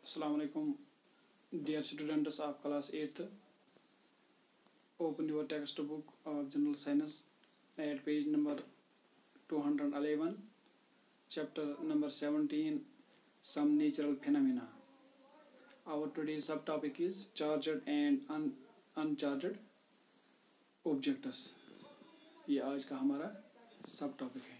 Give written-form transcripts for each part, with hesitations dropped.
Assalamualaikum, dear students of class 8th. Open your textbook of General Science at page number 211, chapter number 17, Some Natural Phenomena. Our today's subtopic is charged and uncharged objects. ये आज का हमारा सब topic है.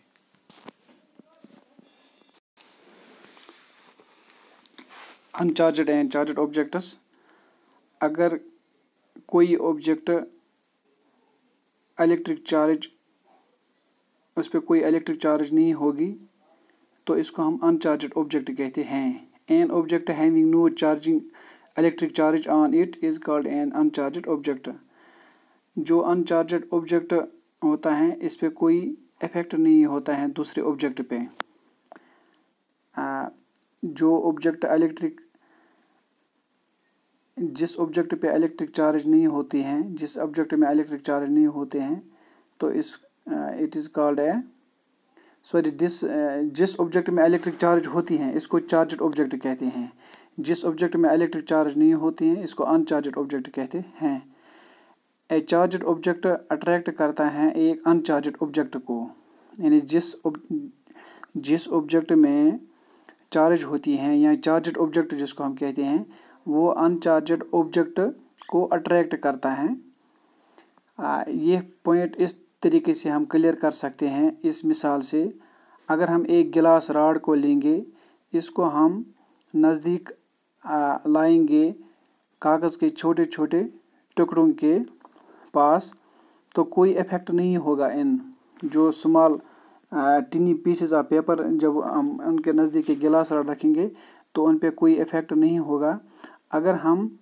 Uncharged and charged objects. अगर कोई object electric charge, उस पर कोई इलेक्ट्रिक चार्ज नहीं होगी तो इसको हम अनचार्जड ऑब्जेक्ट कहते हैं. An object having no charging electric charge on it is called an uncharged object. जो अनचार्जड ऑब्जेक्ट होता है इस पर कोई इफेक्ट नहीं होता है दूसरे ऑब्जेक्ट पे. जो ऑब्जेक्ट जिस ऑब्जेक्ट पे इलेक्ट्रिक चार्ज नहीं होती हैं, जिस ऑब्जेक्ट में इलेक्ट्रिक चार्ज नहीं होते हैं तो इट इज़ कॉल्ड जिस ऑब्जेक्ट में इलेक्ट्रिक चार्ज होती हैं इसको चार्जड ऑब्जेक्ट कहते हैं. जिस ऑब्जेक्ट में इलेक्ट्रिक चार्ज नहीं होती हैं इसको अनचार्जड ऑब्जेक्ट कहते हैं. ए चार्जड ऑब्जेक्ट अट्रैक्ट करता है एक अनचार्जड ऑब्जेक्ट को, यानी जिस ऑब्जेक्ट में चार्ज होती हैं या चार्जड ऑब्जेक्ट जिसको हम कहते हैं वो अनचार्जड ऑब्जेक्ट को अट्रैक्ट करता है. ये पॉइंट इस तरीके से हम क्लियर कर सकते हैं इस मिसाल से. अगर हम एक गिलास रॉड को लेंगे, इसको हम नज़दीक लाएंगे कागज़ के छोटे छोटे टुकड़ों के पास तो कोई इफ़ेक्ट नहीं होगा. इन जो स्मॉल टिनी पीसेस ऑफ पेपर जब हम उनके नज़दीक गिलास रॉड रखेंगे तो उन पे कोई इफ़ेक्ट नहीं होगा. अगर हम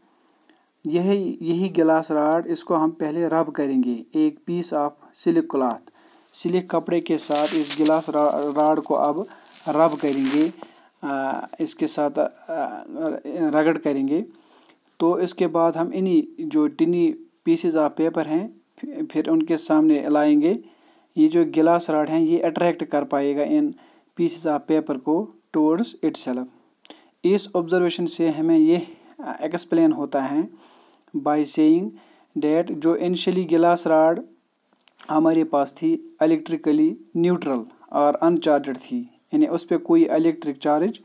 यही गिलास रॉड इसको हम पहले रब करेंगे एक पीस ऑफ सिलिक क्लॉथ, सिलिक कपड़े के साथ इस गिलास रॉड को अब रब करेंगे, इसके साथ रगड़ करेंगे. तो इसके बाद हम इन्हीं जो टिनी पीसेस ऑफ पेपर हैं फिर उनके सामने लाएंगे. ये जो गिलास रॉड हैं ये अट्रैक्ट कर पाएगा इन पीसेस ऑफ पेपर को टुवर्ड्स इटसेल्फ. इस ऑब्जर्वेशन से हमें ये एक्सप्लेन होता है बाय सेइंग डैट जो इनिशियली गिलास रॉड हमारे पास थी इलेक्ट्रिकली न्यूट्रल और अनचार्जड थी, यानी उस पर कोई इलेक्ट्रिक चार्ज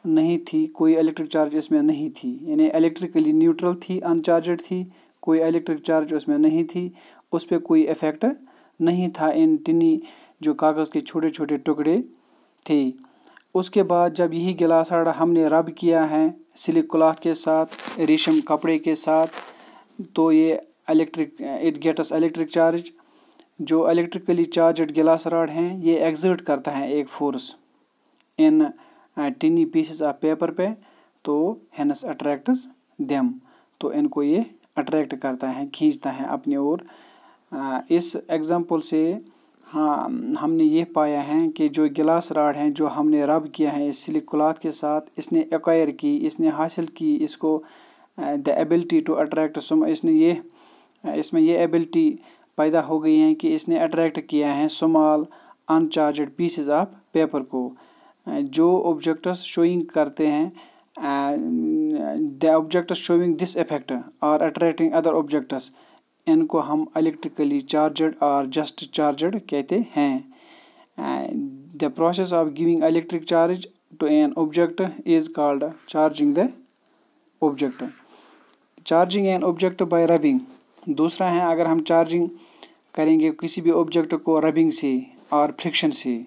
नहीं थी, कोई इलेक्ट्रिक चार्ज इसमें नहीं थी, यानी इलेक्ट्रिकली न्यूट्रल थी, अनचार्जड थी, कोई इलेक्ट्रिक चार्ज उसमें नहीं थी, उस पर कोई इफेक्ट नहीं था इन टिनी जो कागज़ के छोटे छोटे टुकड़े थे. उसके बाद जब यही गिलास रॉड हमने रब किया है सिलिक क्लॉथ के साथ, रेशम कपड़े के साथ, तो ये इट गेट्स इलेक्ट्रिक चार्ज. जो इलेक्ट्रिकली चार्जड गिलास रॉड हैं ये एग्जर्ट करता है एक force in टिनी pieces of paper पे, तो हेंस अट्रैक्ट्स देम. तो इनको ये अट्रैक्ट करता है, खींचता है अपनी ओर. इस एग्जांपल से हाँ हमने ये पाया है कि जो गिलास रॉड हैं जो हमने रब किया है इस सिलिक क्लॉथ के साथ, इसने एक्वायर की, इसने हासिल की इसको द एबिलिटी टू अट्रैक्ट इसमें ये एबिलिटी पैदा हो गई है कि इसने अट्रैक्ट किया है small uncharged pieces of paper को. जो ऑब्जेक्ट्स शोइंग करते हैं the objects showing this effect और अट्रैक्टिंग अदर ऑब्जेक्ट्स, इनको हम इलेक्ट्रिकली चार्जड और जस्ट चार्जड कहते हैं. The process of giving electric charge to an object is called charging the object. Charging an object by rubbing. दूसरा है अगर हम चार्जिंग करेंगे किसी भी ऑब्जेक्ट को रबिंग से और फ्रिक्शन से.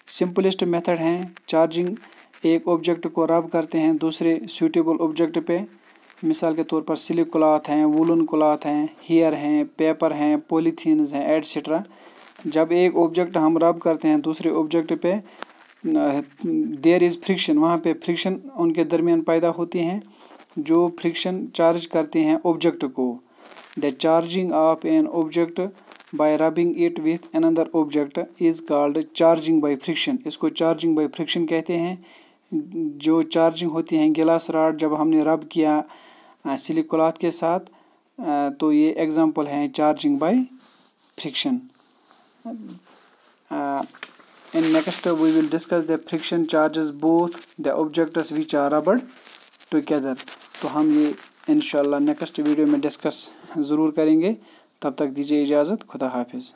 सिंपलेस्ट मेथड है चार्जिंग. एक ऑब्जेक्ट को रब करते हैं दूसरे सूटेबल ऑब्जेक्ट पे. मिसाल के तौर पर सिलिक क्लॉथ हैं, वूलन क्लॉथ हैं, हेयर हैं, पेपर हैं, पॉलीथीन्स हैं, एटसेट्रा. जब एक ऑब्जेक्ट हम रब करते हैं दूसरे ऑब्जेक्ट पे देयर इज़ फ्रिक्शन, वहाँ पे फ्रिक्शन उनके दरमियान पैदा होती हैं जो फ्रिक्शन चार्ज करते हैं ऑब्जेक्ट को. The charging of N object by rubbing it with another object is called charging by friction. इसको चार्जिंग बाय फ्रिक्शन कहते हैं. जो चार्जिंग होती हैं गिलास रॉड जब हमने रब किया सिलिक क्लॉथ के साथ, तो ये एग्जांपल हैं charging by friction. In next we will discuss the friction charges both the objects which are rubbed together. तो हम ये इंशाल्लाह नेक्स्ट वीडियो में डिस्कस ज़रूर करेंगे। तब तक दीजिए इजाज़त। खुदा हाफिज़।